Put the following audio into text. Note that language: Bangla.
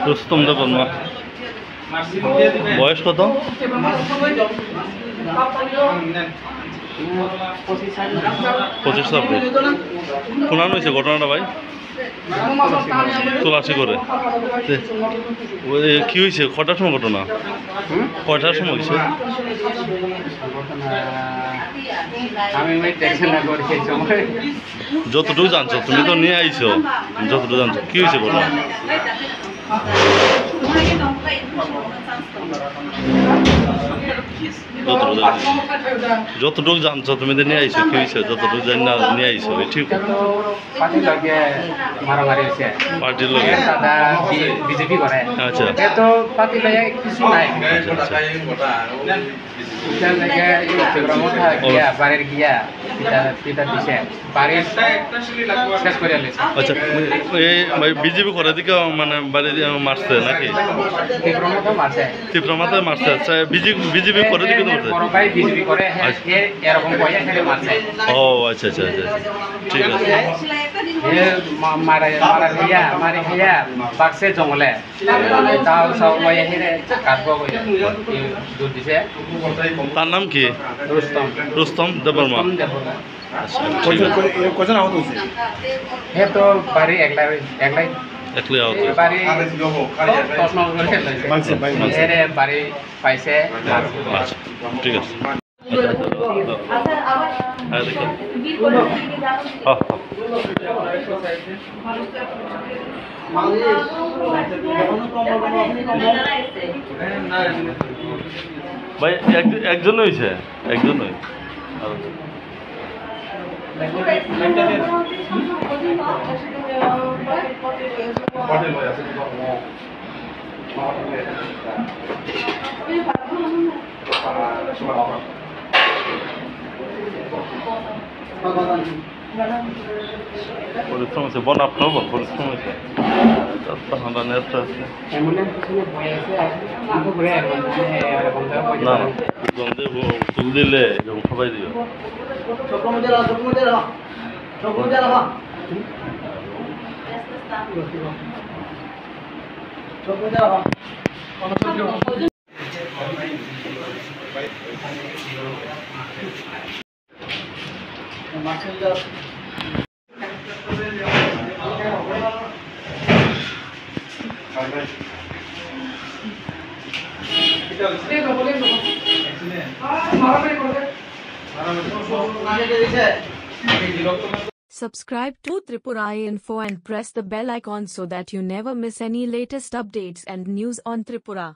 রুস্তম দেববর্মা। বয়স কত? 25 ছাব্বিশ। শোনানো হয়েছে ঘটনাটা ভাই? 84 করে। কি হয়েছে? কটার সময় ঘটনা? কয়টার সময় হয়েছে? যতটুকু জানছো, তুমি তো নিয়ে আইছো, যতটুকু জানছো কি হয়েছে ঘটনা? যতটুকু জানছো তুমি তো নিয়ে আইছো, কি হয়েছে যতটুকু জানি না নিয়ে আইছো ঠিক? পার্টির লগে বিজেপি করে। আচ্ছা তো পার্টি লগে কিছু নাই। বাড়ির গিয়া পিতা দিছে বাড়ির শেষ করে আনছে। আচ্ছা এই বিজেপি করে দিকে মানে বাড়ি মারছে নাকি? তীব্রমাতে মারছে। আচ্ছা বিজেপি করে দিকে মারছে। বিজেপি করে এরকম মারছে। ও আচ্ছা আচ্ছা আচ্ছা ঠিক আছে। মারি খাইয়া বাক্সে জঙ্গলে চাউল চাউল লই আহিলে কাটব দুধ দিছে। তার নাম কি? রুস্তম। রুস্তম দেববর্মা। কজন আহত হয়েছে? হে তো বাড়ি একলাই আহত বাড়ি বাড়ি পাইছে। আচ্ছা ঠিক আছে। ভাই একজন হয়েছে, একজনই পরিশ্রম হয়েছে। বন আপনার বল পরিশ্রম হয়েছে। না গন্ধে ফুল দিলে এরকম সবাই দিও। Subscribe to Tripura Info and press the bell icon so that you never miss any latest updates and news on Tripura.